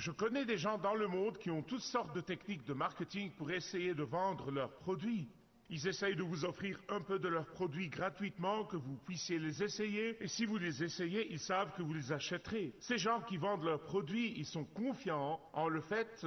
Je connais des gens dans le monde qui ont toutes sortes de techniques de marketing pour essayer de vendre leurs produits. Ils essayent de vous offrir un peu de leurs produits gratuitement, que vous puissiez les essayer, et si vous les essayez, ils savent que vous les achèterez. Ces gens qui vendent leurs produits, ils sont confiants en le fait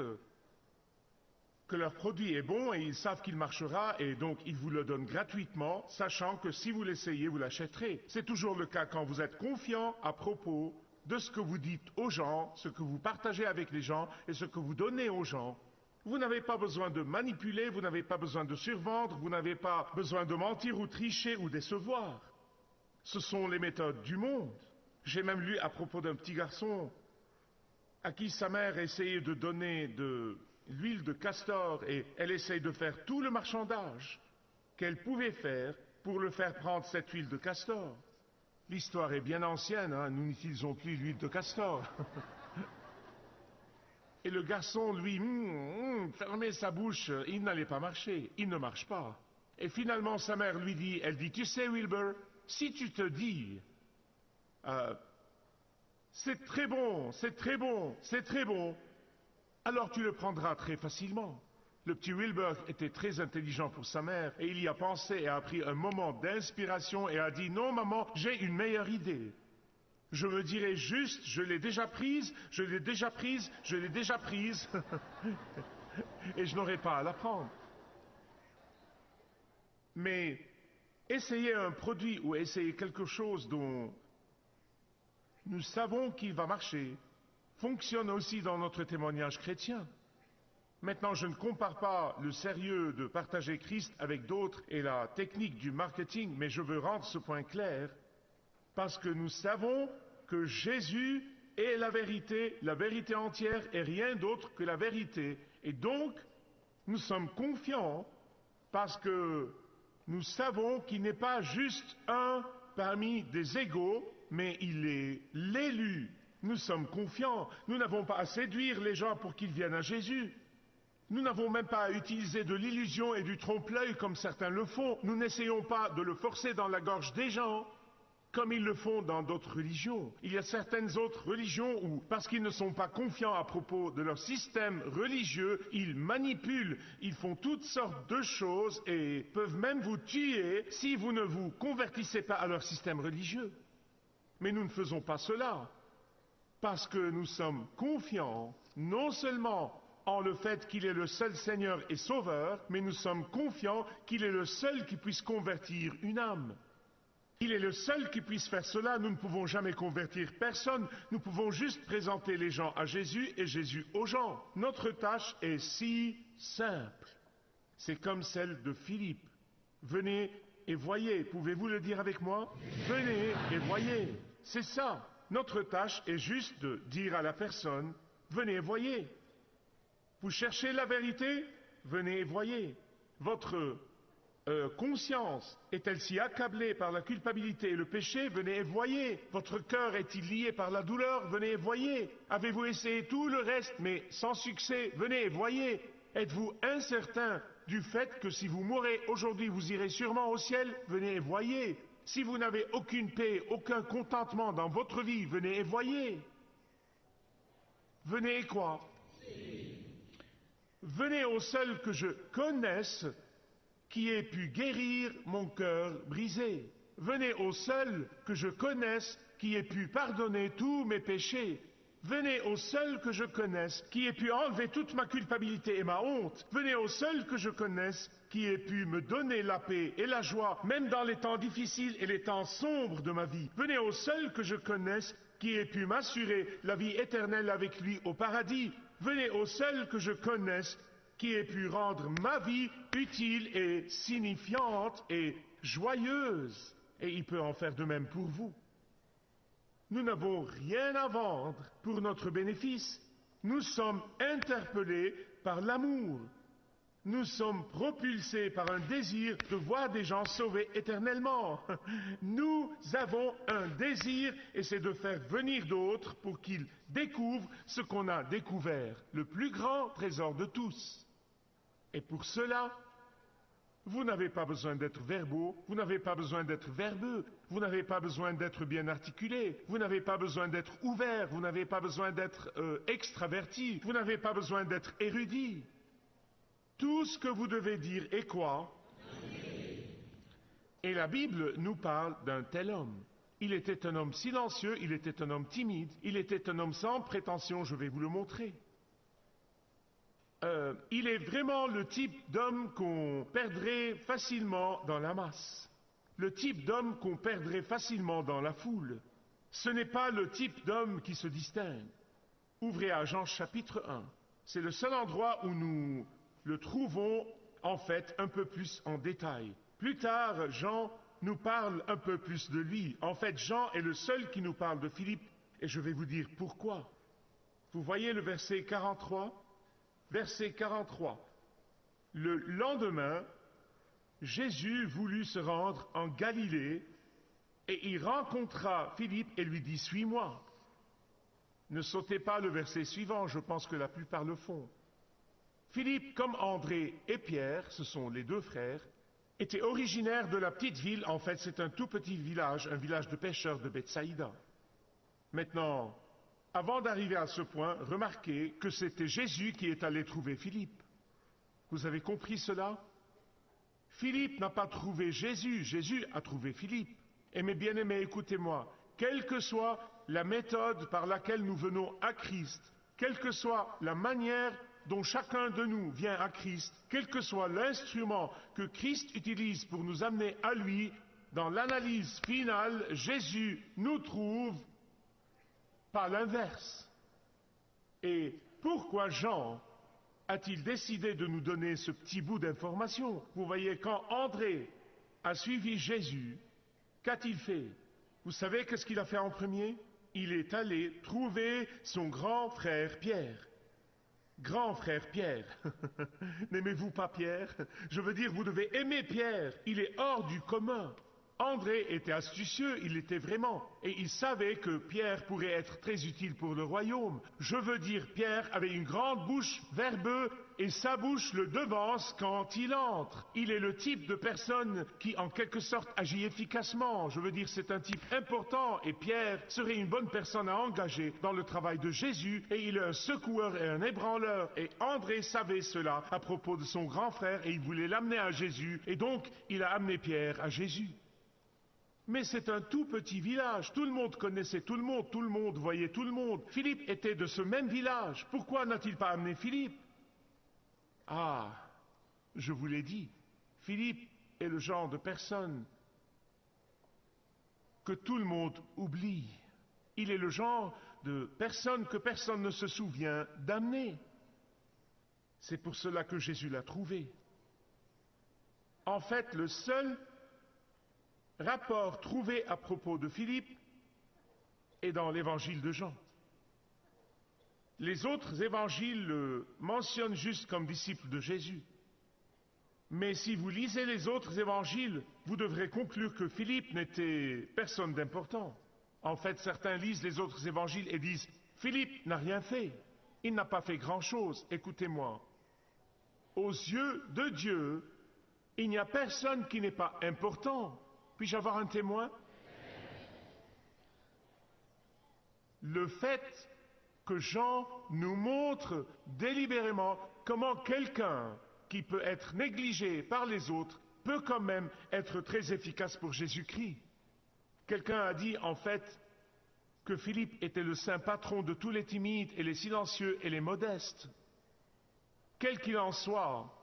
que leur produit est bon et ils savent qu'il marchera, et donc ils vous le donnent gratuitement, sachant que si vous l'essayez, vous l'achèterez. C'est toujours le cas quand vous êtes confiant à propos de ce que vous dites aux gens, ce que vous partagez avec les gens et ce que vous donnez aux gens. Vous n'avez pas besoin de manipuler, vous n'avez pas besoin de survendre, vous n'avez pas besoin de mentir ou tricher ou décevoir. Ce sont les méthodes du monde. J'ai même lu à propos d'un petit garçon à qui sa mère essayait de donner de l'huile de castor et elle essaye de faire tout le marchandage qu'elle pouvait faire pour le faire prendre cette huile de castor. L'histoire est bien ancienne, hein, nous n'utilisons plus l'huile de castor. Et le garçon, lui, fermait sa bouche, il n'allait pas marcher, il ne marche pas. Et finalement, sa mère lui dit, elle dit, tu sais, Wilbur, si tu te dis, c'est très bon, c'est très bon, c'est très bon, alors tu le prendras très facilement. Le petit Wilbur était très intelligent pour sa mère, et il y a pensé et a pris un moment d'inspiration et a dit, non maman, j'ai une meilleure idée. Je me dirais juste, je l'ai déjà prise, je l'ai déjà prise, je l'ai déjà prise, et je n'aurai pas à la prendre. Mais essayer un produit ou essayer quelque chose dont nous savons qu'il va marcher, fonctionne aussi dans notre témoignage chrétien. Maintenant, je ne compare pas le sérieux de partager Christ avec d'autres et la technique du marketing, mais je veux rendre ce point clair. Parce que nous savons que Jésus est la vérité entière et rien d'autre que la vérité. Et donc, nous sommes confiants parce que nous savons qu'il n'est pas juste un parmi des égaux, mais il est l'élu. Nous sommes confiants. Nous n'avons pas à séduire les gens pour qu'ils viennent à Jésus. Nous n'avons même pas à utiliser de l'illusion et du trompe-l'œil comme certains le font. Nous n'essayons pas de le forcer dans la gorge des gens, comme ils le font dans d'autres religions. Il y a certaines autres religions où, parce qu'ils ne sont pas confiants à propos de leur système religieux, ils manipulent, ils font toutes sortes de choses et peuvent même vous tuer si vous ne vous convertissez pas à leur système religieux. Mais nous ne faisons pas cela, parce que nous sommes confiants, non seulement en le fait qu'il est le seul Seigneur et Sauveur, mais nous sommes confiants qu'il est le seul qui puisse convertir une âme. Il est le seul qui puisse faire cela. Nous ne pouvons jamais convertir personne. Nous pouvons juste présenter les gens à Jésus et Jésus aux gens. Notre tâche est si simple. C'est comme celle de Philippe. Venez et voyez. Pouvez-vous le dire avec moi? Venez et voyez. C'est ça. Notre tâche est juste de dire à la personne, venez et voyez. Vous cherchez la vérité? Venez et voyez. Votre conscience est-elle si accablée par la culpabilité et le péché? Venez et voyez. Votre cœur est-il lié par la douleur? Venez et voyez. Avez-vous essayé tout le reste, mais sans succès? Venez et voyez. Êtes-vous incertain du fait que si vous mourrez aujourd'hui, vous irez sûrement au ciel? Venez et voyez. Si vous n'avez aucune paix, aucun contentement dans votre vie, venez et voyez. Venez et quoi? Venez au seul que je connaisse, qui ait pu guérir mon cœur brisé. Venez au seul que je connaisse, qui ait pu pardonner tous mes péchés. Venez au seul que je connaisse, qui ait pu enlever toute ma culpabilité et ma honte. Venez au seul que je connaisse, qui ait pu me donner la paix et la joie, même dans les temps difficiles et les temps sombres de ma vie. Venez au seul que je connaisse, qui ait pu m'assurer la vie éternelle avec lui au paradis. Venez au seul que je connaisse, qui ait pu rendre ma vie utile et signifiante et joyeuse. Et il peut en faire de même pour vous. Nous n'avons rien à vendre pour notre bénéfice. Nous sommes interpellés par l'amour. Nous sommes propulsés par un désir de voir des gens sauvés éternellement. Nous avons un désir et c'est de faire venir d'autres pour qu'ils découvrent ce qu'on a découvert, le plus grand trésor de tous. Et pour cela, Vous n'avez pas besoin d'être verbaux, vous n'avez pas besoin d'être verbeux, vous n'avez pas besoin d'être bien articulé, vous n'avez pas besoin d'être ouvert, vous n'avez pas besoin d'être extraverti, vous n'avez pas besoin d'être érudit. Tout ce que vous devez dire est quoi? Et la Bible nous parle d'un tel homme. Il était un homme silencieux, il était un homme timide, il était un homme sans prétention, je vais vous le montrer. Il est vraiment le type d'homme qu'on perdrait facilement dans la masse. Le type d'homme qu'on perdrait facilement dans la foule. Ce n'est pas le type d'homme qui se distingue. Ouvrez à Jean chapitre 1. C'est le seul endroit où nous le trouvons en fait un peu plus en détail. Plus tard, Jean nous parle un peu plus de lui. En fait, Jean est le seul qui nous parle de Philippe, et je vais vous dire pourquoi. Vous voyez le verset 43 ? Verset 43. Le lendemain, Jésus voulut se rendre en Galilée, et il rencontra Philippe et lui dit « Suis-moi ». Ne sautez pas le verset suivant, je pense que la plupart le font. Philippe, comme André et Pierre, ce sont les deux frères, était originaire de la petite ville, en fait c'est un tout petit village, un village de pêcheurs de Bethsaïda. Maintenant, avant d'arriver à ce point, remarquez que c'était Jésus qui est allé trouver Philippe. Vous avez compris cela? Philippe n'a pas trouvé Jésus, Jésus a trouvé Philippe. Et mes bien-aimés, écoutez-moi, quelle que soit la méthode par laquelle nous venons à Christ, quelle que soit la manière dont chacun de nous vient à Christ, quel que soit l'instrument que Christ utilise pour nous amener à lui, dans l'analyse finale, Jésus nous trouve, pas l'inverse. Et pourquoi Jean a-t-il décidé de nous donner ce petit bout d'information? Vous voyez, quand André a suivi Jésus, qu'a-t-il fait? Vous savez qu'est-ce qu'il a fait en premier? Il est allé trouver son grand frère Pierre. Grand frère Pierre. N'aimez-vous pas Pierre? Je veux dire, vous devez aimer Pierre. Il est hors du commun. André était astucieux, il l'était vraiment, et il savait que Pierre pourrait être très utile pour le royaume. Je veux dire, Pierre avait une grande bouche verbeuse, et sa bouche le devance quand il entre. Il est le type de personne qui, en quelque sorte, agit efficacement. Je veux dire, c'est un type important, et Pierre serait une bonne personne à engager dans le travail de Jésus, et il est un secoueur et un ébranleur. Et André savait cela à propos de son grand frère, et il voulait l'amener à Jésus, et donc il a amené Pierre à Jésus. Mais c'est un tout petit village, tout le monde connaissait tout le monde voyait tout le monde. Philippe était de ce même village, pourquoi n'a-t-il pas amené Philippe? Ah, je vous l'ai dit, Philippe est le genre de personne que tout le monde oublie. Il est le genre de personne que personne ne se souvient d'amener. C'est pour cela que Jésus l'a trouvé. En fait, le seul rapport trouvé à propos de Philippe est dans l'évangile de Jean. Les autres évangiles le mentionnent juste comme disciple de Jésus. Mais si vous lisez les autres évangiles, vous devrez conclure que Philippe n'était personne d'important. En fait, certains lisent les autres évangiles et disent « Philippe n'a rien fait, il n'a pas fait grand-chose, écoutez-moi. Aux yeux de Dieu, il n'y a personne qui n'est pas important. » Puis-je avoir un témoin? Le fait que Jean nous montre délibérément comment quelqu'un qui peut être négligé par les autres peut quand même être très efficace pour Jésus-Christ. Quelqu'un a dit en fait que Philippe était le saint patron de tous les timides et les silencieux et les modestes. Quel qu'il en soit,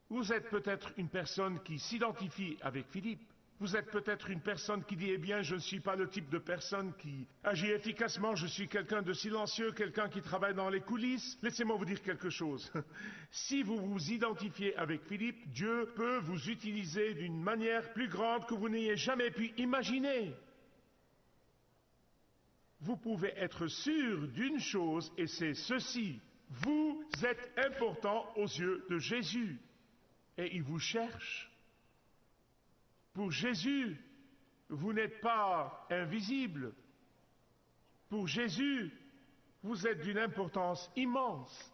vous êtes peut-être une personne qui s'identifie avec Philippe. Vous êtes peut-être une personne qui dit « Eh bien, je ne suis pas le type de personne qui agit efficacement, je suis quelqu'un de silencieux, quelqu'un qui travaille dans les coulisses. » Laissez-moi vous dire quelque chose. Si vous vous identifiez avec Philippe, Dieu peut vous utiliser d'une manière plus grande que vous n'ayez jamais pu imaginer. Vous pouvez être sûr d'une chose, et c'est ceci. Vous êtes important aux yeux de Jésus, et il vous cherche. Pour Jésus, vous n'êtes pas invisible. Pour Jésus, vous êtes d'une importance immense.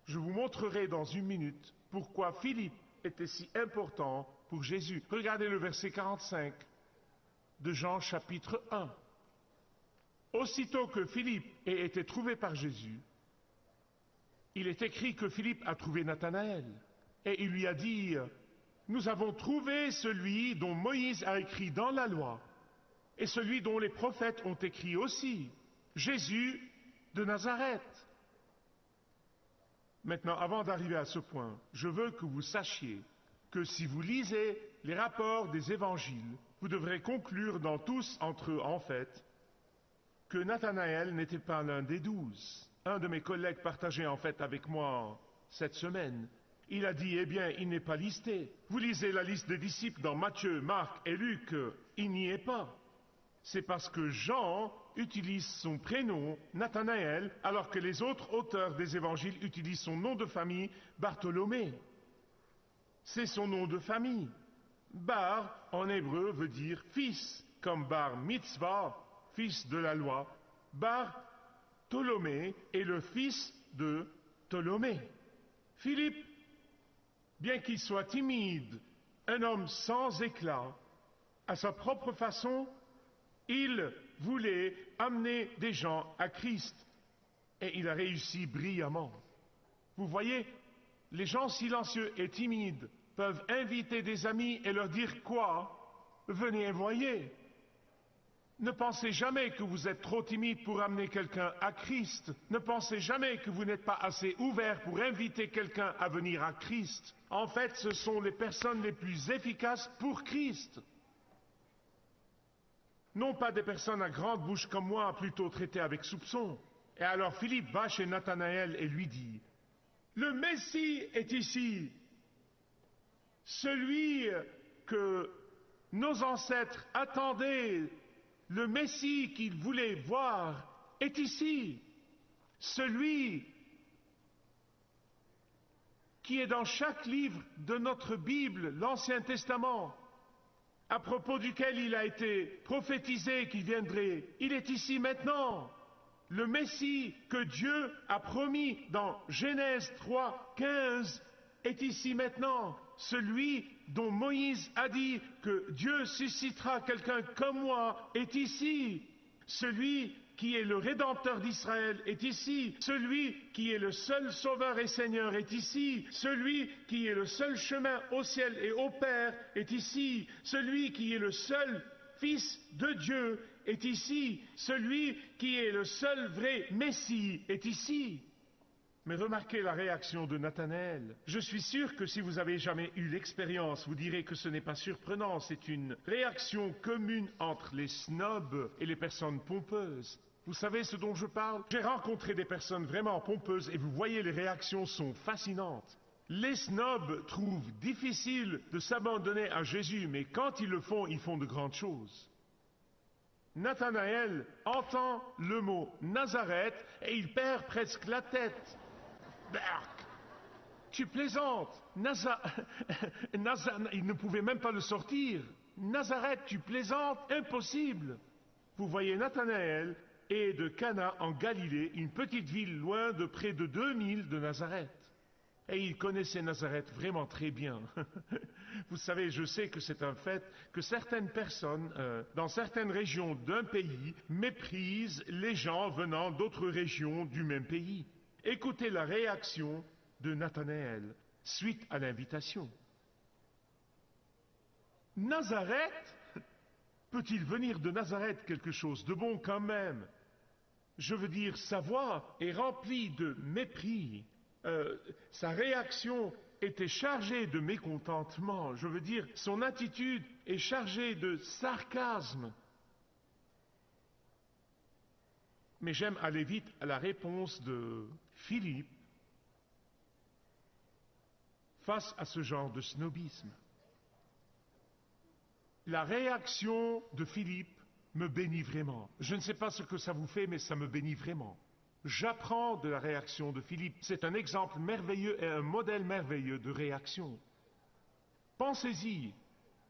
Je vous montrerai dans une minute pourquoi Philippe était si important pour Jésus. Regardez le verset 45 de Jean chapitre 1. Aussitôt que Philippe ait été trouvé par Jésus, il est écrit que Philippe a trouvé Nathanaël. Et il lui a dit, « Nous avons trouvé celui dont Moïse a écrit dans la loi, et celui dont les prophètes ont écrit aussi, Jésus de Nazareth. » Maintenant, avant d'arriver à ce point, je veux que vous sachiez que si vous lisez les rapports des évangiles, vous devrez conclure dans tous entre eux, en fait, que Nathanaël n'était pas l'un des 12. Un de mes collègues partageait en fait avec moi cette semaine. Il a dit, eh bien, il n'est pas listé. Vous lisez la liste des disciples dans Matthieu, Marc et Luc, il n'y est pas. C'est parce que Jean utilise son prénom, Nathanaël, alors que les autres auteurs des évangiles utilisent son nom de famille, Bartholomé. C'est son nom de famille. Bar, en hébreu, veut dire fils, comme Bar Mitzvah, fils de la loi. Bar Ptolomée est le fils de Ptolomée. Philippe, bien qu'il soit timide, un homme sans éclat, à sa propre façon, il voulait amener des gens à Christ. Et il a réussi brillamment. Vous voyez, les gens silencieux et timides peuvent inviter des amis et leur dire quoi? Venez et voyez. Ne pensez jamais que vous êtes trop timide pour amener quelqu'un à Christ. Ne pensez jamais que vous n'êtes pas assez ouvert pour inviter quelqu'un à venir à Christ. En fait, ce sont les personnes les plus efficaces pour Christ. Non pas des personnes à grande bouche comme moi, plutôt traitées avec soupçon. Et alors Philippe va chez Nathanaël et lui dit, « Le Messie est ici, celui que nos ancêtres attendaient, le Messie qu'ils voulaient voir est ici, celui qui est dans chaque livre de notre Bible, l'Ancien Testament, à propos duquel il a été prophétisé qu'il viendrait. Il est ici maintenant. Le Messie que Dieu a promis dans Genèse 3, 15 est ici maintenant. Celui dont Moïse a dit que Dieu suscitera quelqu'un comme moi est ici. Celui qui est le Rédempteur d'Israël est ici. Celui qui est le seul Sauveur et Seigneur est ici. Celui qui est le seul chemin au ciel et au Père est ici. Celui qui est le seul Fils de Dieu est ici. Celui qui est le seul vrai Messie est ici. Mais remarquez la réaction de Nathanaël. Je suis sûr que si vous avez jamais eu l'expérience, vous direz que ce n'est pas surprenant. C'est une réaction commune entre les snobs et les personnes pompeuses. Vous savez ce dont je parle? J'ai rencontré des personnes vraiment pompeuses et vous voyez, les réactions sont fascinantes. Les snobs trouvent difficile de s'abandonner à Jésus, mais quand ils le font, ils font de grandes choses. Nathanaël entend le mot Nazareth et il perd presque la tête. Tu plaisantes. Il ne pouvait même pas le sortir. Nazareth, tu plaisantes, impossible. Vous voyez, Nathanaël est de Cana en Galilée, une petite ville loin de près de 2000 de Nazareth. Et il connaissait Nazareth vraiment très bien. Vous savez, je sais que c'est un fait que certaines personnes, dans certaines régions d'un pays, méprisent les gens venant d'autres régions du même pays. Écoutez la réaction de Nathanaël suite à l'invitation. Nazareth? Peut-il venir de Nazareth quelque chose de bon quand même? Je veux dire, sa voix est remplie de mépris. Sa réaction était chargée de mécontentement. Je veux dire, son attitude est chargée de sarcasme. Mais j'aime aller vite à la réponse de Philippe face à ce genre de snobisme. La réaction de Philippe me bénit vraiment. Je ne sais pas ce que ça vous fait, mais ça me bénit vraiment. J'apprends de la réaction de Philippe. C'est un exemple merveilleux et un modèle merveilleux de réaction. Pensez-y,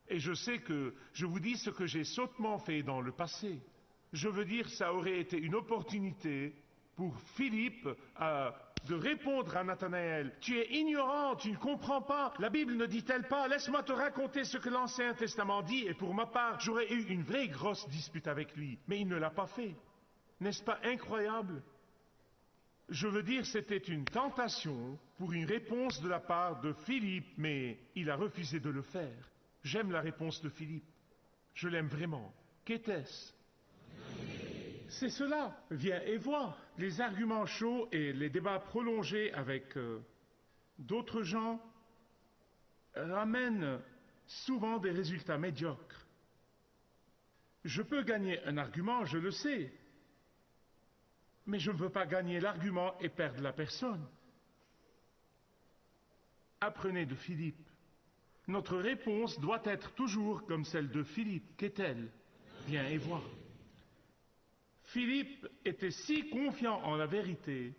et je sais que je vous dis ce que j'ai sottement fait dans le passé. Je veux dire, ça aurait été une opportunité pour Philippe de répondre à Nathanaël. Tu es ignorant, tu ne comprends pas. La Bible ne dit-elle pas, laisse-moi te raconter ce que l'Ancien Testament dit, et pour ma part, j'aurais eu une vraie grosse dispute avec lui. Mais il ne l'a pas fait. N'est-ce pas incroyable? Je veux dire, c'était une tentation pour une réponse de la part de Philippe, mais il a refusé de le faire. J'aime la réponse de Philippe. Je l'aime vraiment. Qu'était-ce? C'est cela. Viens et vois. Les arguments chauds et les débats prolongés avec d'autres gens ramènent souvent des résultats médiocres. Je peux gagner un argument, je le sais, mais je ne veux pas gagner l'argument et perdre la personne. Apprenez de Philippe. Notre réponse doit être toujours comme celle de Philippe. Qu'est-elle? Viens et vois. Philippe était si confiant en la vérité,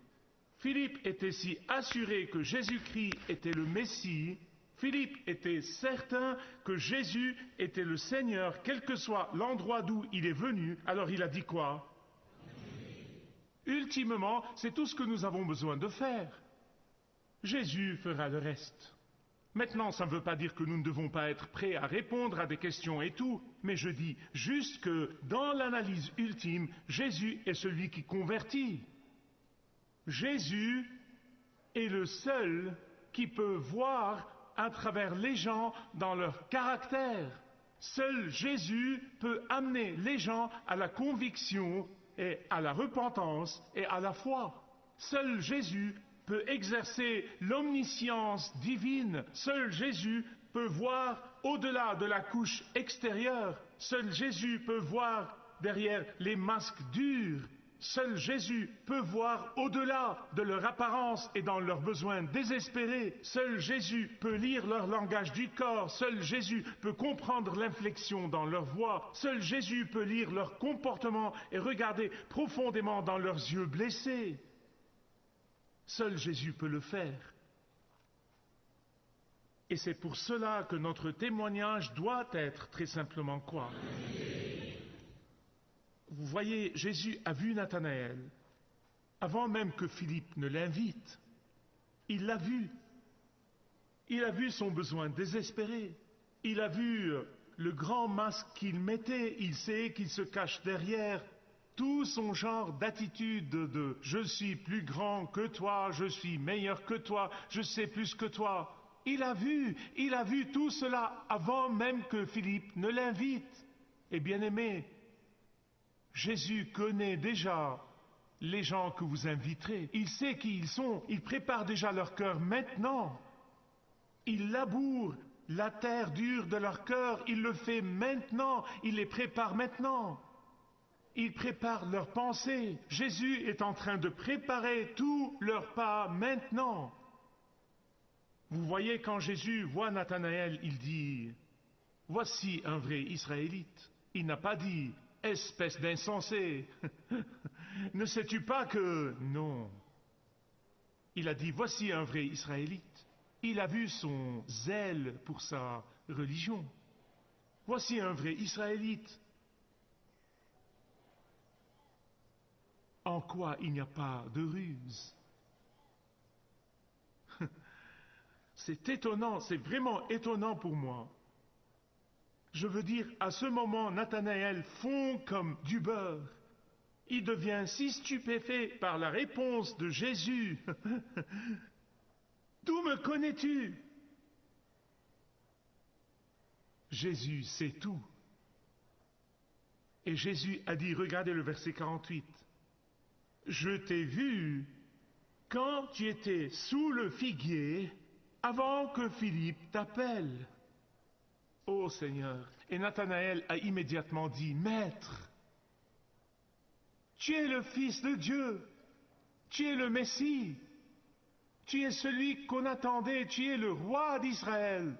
Philippe était si assuré que Jésus-Christ était le Messie, Philippe était certain que Jésus était le Seigneur, quel que soit l'endroit d'où il est venu. Alors il a dit quoi? Ultimement, c'est tout ce que nous avons besoin de faire. Jésus fera le reste. Maintenant, ça ne veut pas dire que nous ne devons pas être prêts à répondre à des questions et tout, mais je dis juste que dans l'analyse ultime, Jésus est celui qui convertit. Jésus est le seul qui peut voir à travers les gens dans leur caractère. Seul Jésus peut amener les gens à la conviction et à la repentance et à la foi. Seul Jésus peut exercer l'omniscience divine. Seul Jésus peut voir au-delà de la couche extérieure. Seul Jésus peut voir derrière les masques durs. Seul Jésus peut voir au-delà de leur apparence et dans leurs besoins désespérés. Seul Jésus peut lire leur langage du corps. Seul Jésus peut comprendre l'inflexion dans leur voix. Seul Jésus peut lire leur comportement et regarder profondément dans leurs yeux blessés. Seul Jésus peut le faire. Et c'est pour cela que notre témoignage doit être très simplement quoi? Vous voyez, Jésus a vu Nathanaël avant même que Philippe ne l'invite. Il l'a vu. Il a vu son besoin désespéré. Il a vu le grand masque qu'il mettait. Il sait qu'il se cache derrière tout son genre d'attitude de « je suis plus grand que toi, je suis meilleur que toi, je sais plus que toi ». Il a vu tout cela avant même que Philippe ne l'invite. Et bien aimé, Jésus connaît déjà les gens que vous inviterez. Il sait qui ils sont. Il prépare déjà leur cœur maintenant. Il laboure la terre dure de leur cœur. Il le fait maintenant. Il les prépare maintenant. Il prépare leurs pensées. Jésus est en train de préparer tous leurs pas maintenant. Vous voyez, quand Jésus voit Nathanaël, il dit « Voici un vrai Israélite ». Il n'a pas dit « Espèce d'insensé, ne sais-tu pas que... » Non. Il a dit « Voici un vrai Israélite ». Il a vu son zèle pour sa religion. Voici un vrai Israélite. En quoi il n'y a pas de ruse. C'est étonnant, c'est vraiment étonnant pour moi. Je veux dire, à ce moment, Nathanaël fond comme du beurre. Il devient si stupéfait par la réponse de Jésus. D'où me connais-tu? Jésus sait tout. Et Jésus a dit, regardez le verset 48, « Je t'ai vu quand tu étais sous le figuier avant que Philippe t'appelle. » Ô Seigneur! Et Nathanaël a immédiatement dit, « Maître, tu es le Fils de Dieu, tu es le Messie, tu es celui qu'on attendait, tu es le roi d'Israël.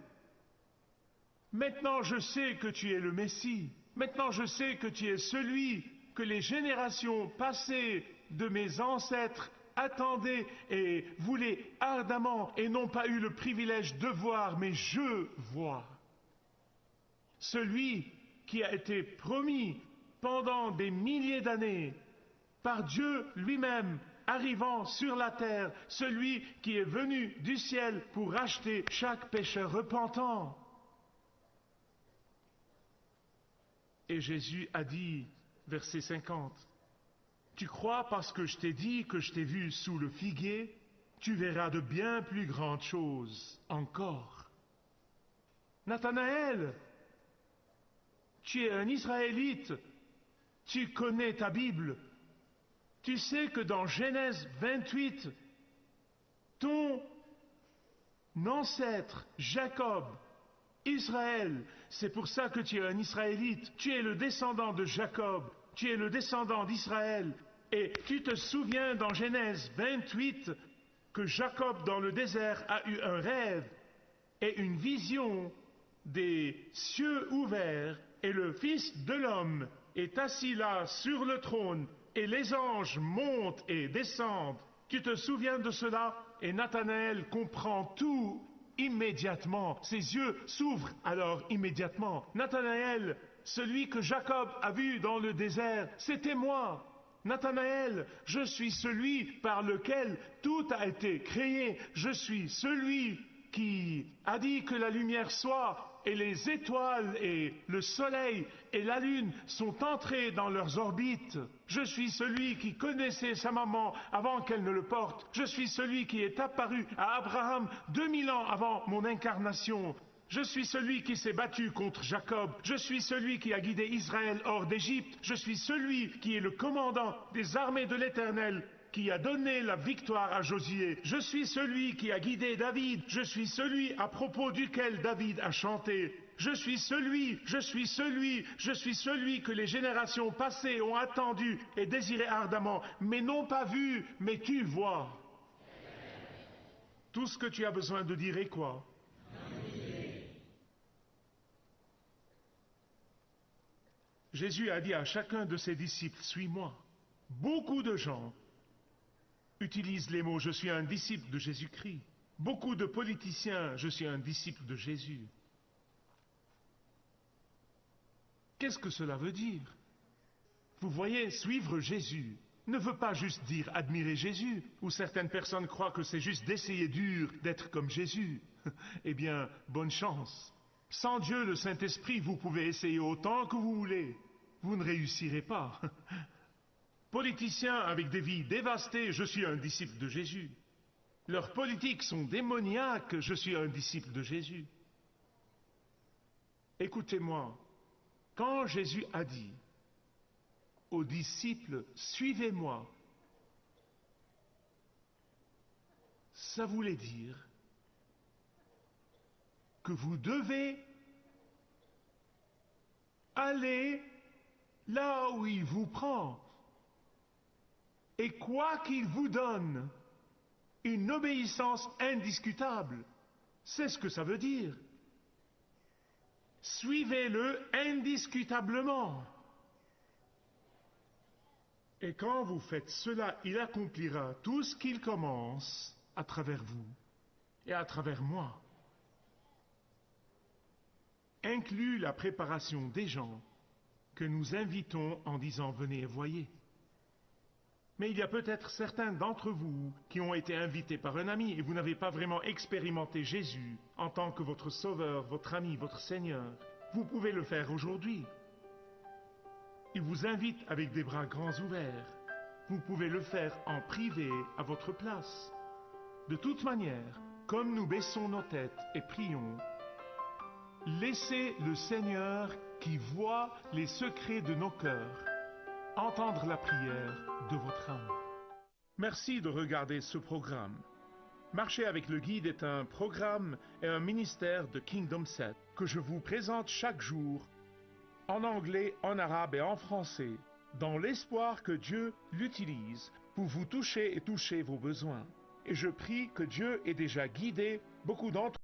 Maintenant je sais que tu es le Messie, maintenant je sais que tu es celui que les générations passées de mes ancêtres attendaient et voulaient ardemment et n'ont pas eu le privilège de voir, mais je vois. Celui qui a été promis pendant des milliers d'années par Dieu lui-même arrivant sur la terre, celui qui est venu du ciel pour racheter chaque pécheur repentant. Et Jésus a dit, verset 50, « Tu crois parce que je t'ai dit que je t'ai vu sous le figuier, tu verras de bien plus grandes choses encore. » Nathanaël, tu es un Israélite, tu connais ta Bible, tu sais que dans Genèse 28, ton ancêtre Jacob, Israël, c'est pour ça que tu es un Israélite, tu es le descendant de Jacob, tu es le descendant d'Israël, et tu te souviens dans Genèse 28 que Jacob dans le désert a eu un rêve et une vision des cieux ouverts, et le Fils de l'homme est assis là sur le trône, et les anges montent et descendent. Tu te souviens de cela? Et Nathanaël comprend tout immédiatement. Ses yeux s'ouvrent alors immédiatement. Nathanaël, celui que Jacob a vu dans le désert, c'était moi. Nathanaël, je suis celui par lequel tout a été créé. Je suis celui qui a dit que la lumière soit, et les étoiles et le soleil et la lune sont entrés dans leurs orbites. Je suis celui qui connaissait sa maman avant qu'elle ne le porte. Je suis celui qui est apparu à Abraham 2000 ans avant mon incarnation. Je suis celui qui s'est battu contre Jacob. Je suis celui qui a guidé Israël hors d'Égypte. Je suis celui qui est le commandant des armées de l'Éternel, qui a donné la victoire à Josué. Je suis celui qui a guidé David. Je suis celui à propos duquel David a chanté. Je suis celui que les générations passées ont attendu et désiré ardemment, mais n'ont pas vu, mais tu vois. Tout ce que tu as besoin de dire est quoi? Jésus a dit à chacun de ses disciples, suis-moi. Beaucoup de gens utilisent les mots « je suis un disciple de Jésus-Christ ». Beaucoup de politiciens « je suis un disciple de Jésus ». Qu'est-ce que cela veut dire? Vous voyez, suivre Jésus ne veut pas juste dire admirer Jésus, ou certaines personnes croient que c'est juste d'essayer dur d'être comme Jésus. Eh bien, bonne chance. Sans Dieu, le Saint-Esprit, vous pouvez essayer autant que vous voulez. Vous ne réussirez pas. Politiciens avec des vies dévastées, je suis un disciple de Jésus. Leurs politiques sont démoniaques, je suis un disciple de Jésus. Écoutez-moi, quand Jésus a dit aux disciples, suivez-moi, ça voulait dire que vous devez aller là où il vous prend. Et quoi qu'il vous donne, une obéissance indiscutable. C'est ce que ça veut dire. Suivez-le indiscutablement. Et quand vous faites cela, il accomplira tout ce qu'il commence à travers vous et à travers moi. Inclut la préparation des gens que nous invitons en disant « venez et voyez ». Mais il y a peut-être certains d'entre vous qui ont été invités par un ami et vous n'avez pas vraiment expérimenté Jésus en tant que votre sauveur, votre ami, votre Seigneur. Vous pouvez le faire aujourd'hui. Il vous invite avec des bras grands ouverts. Vous pouvez le faire en privé à votre place. De toute manière, comme nous baissons nos têtes et prions, laissez le Seigneur qui voit les secrets de nos cœurs entendre la prière de votre âme. Merci de regarder ce programme. Marcher avec le guide est un programme et un ministère de Kingdom Set que je vous présente chaque jour en anglais, en arabe et en français, dans l'espoir que Dieu l'utilise pour vous toucher et toucher vos besoins. Et je prie que Dieu ait déjà guidé beaucoup d'entre